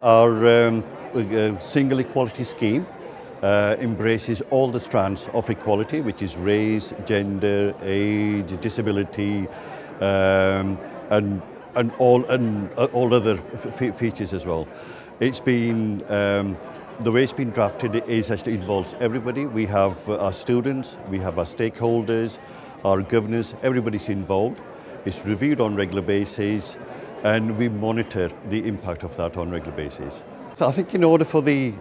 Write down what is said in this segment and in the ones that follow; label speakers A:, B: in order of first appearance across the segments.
A: Our single equality scheme embraces all the strands of equality, which is race, gender, age, disability, and all other features as well. It's been the way it's been drafted is actually involves everybody. We have our students, we have our stakeholders, our governors, everybody's involved. It's reviewed on a regular basis, and we monitor the impact of that on a regular basis. So I think in order for the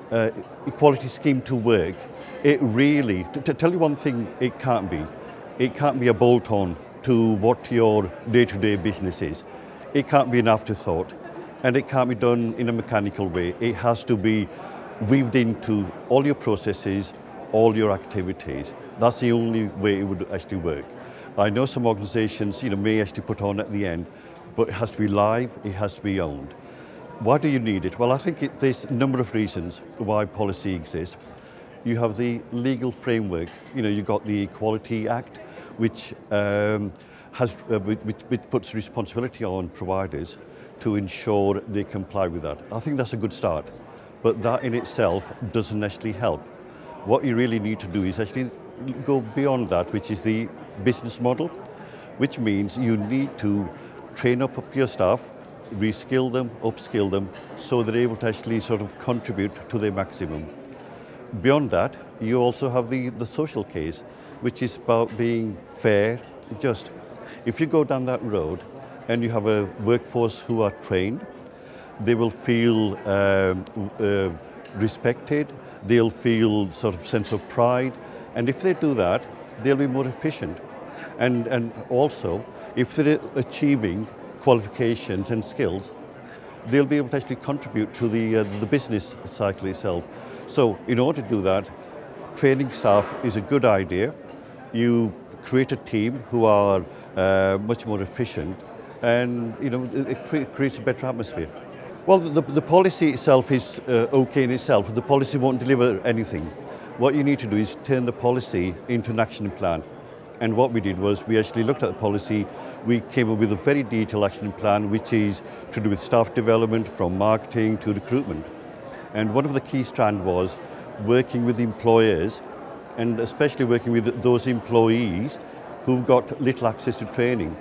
A: equality scheme to work, it really, to tell you one thing, it can't be a bolt-on to what your day-to-day business is. It can't be an afterthought, and it can't be done in a mechanical way. It has to be weaved into all your processes, all your activities. That's the only way it would actually work. I know some organisations, may actually put on at the end, but it has to be live, it has to be owned. Why do you need it? Well, I think there's a number of reasons why policy exists. You have the legal framework. You've got the Equality Act, which which puts responsibility on providers to ensure they comply with that. I think that's a good start, but that in itself doesn't actually help. What you really need to do is actually go beyond that, which is the business model, which means you need to train up your staff, reskill them, upskill them, so they're able to actually sort of contribute to their maximum. Beyond that, you also have the social case, which is about being fair, just. If you go down that road and you have a workforce who are trained, they will feel respected, they'll feel sort of sense of pride, and if they do that, they'll be more efficient. And also, if they're achieving qualifications and skills, they'll be able to actually contribute to the business cycle itself. So in order to do that, training staff is a good idea. You create a team who are much more efficient, and it creates a better atmosphere. Well, the policy itself is okay in itself. The policy won't deliver anything. What you need to do is turn the policy into an action plan. And what we did was we actually looked at the policy. We came up with a very detailed action plan, which is to do with staff development, from marketing to recruitment. And one of the key strands was working with employers, and especially working with those employees who've got little access to training.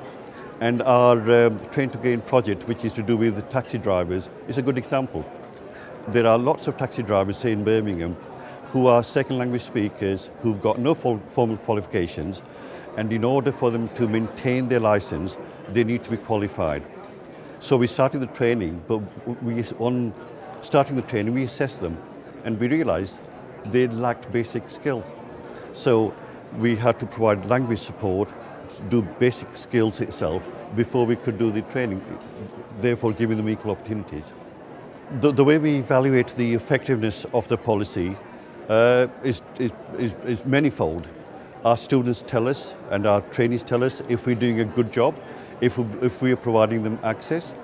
A: And our Train to Gain project, which is to do with the taxi drivers, is a good example. There are lots of taxi drivers, say in Birmingham, who are second language speakers, who've got no formal qualifications, and in order for them to maintain their license, they need to be qualified. So we started the training, but on starting the training, we assessed them, and we realized they lacked basic skills. So we had to provide language support, do basic skills itself, before we could do the training, therefore giving them equal opportunities. The way we evaluate the effectiveness of the policy is manifold. Our students tell us, and our trainees tell us, if we're doing a good job, if we are providing them access.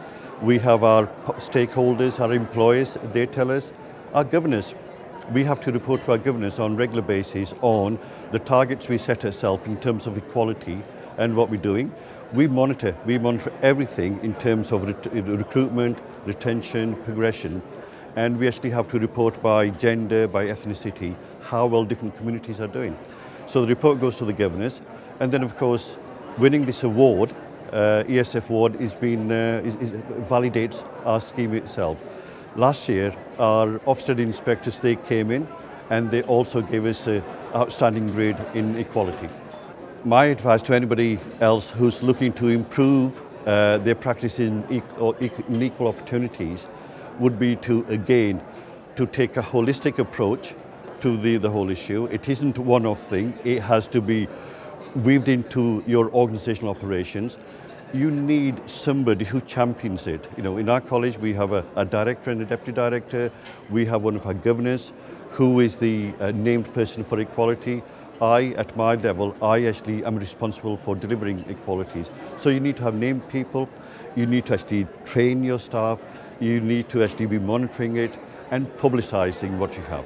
A: We have our stakeholders, our employers, they tell us. Our governors, we have to report to our governors on a regular basis on the targets we set ourselves in terms of equality and what we're doing. We monitor everything in terms of recruitment, retention, progression, and we actually have to report by gender, by ethnicity, how well different communities are doing. So the report goes to the governors, and then of course, winning this award, ESF award, validates our scheme itself. Last year, our Ofsted inspectors, they came in, and they also gave us an outstanding grade in equality. My advice to anybody else who's looking to improve their practice in equal opportunities would be to take a holistic approach to the whole issue. It isn't a one-off thing. It has to be weaved into your organizational operations. You need somebody who champions it. In our college, we have a director and a deputy director. We have one of our governors who is the named person for equality. At my level, I actually am responsible for delivering equalities. So you need to have named people. You need to actually train your staff. You need to actually be monitoring it and publicizing what you have.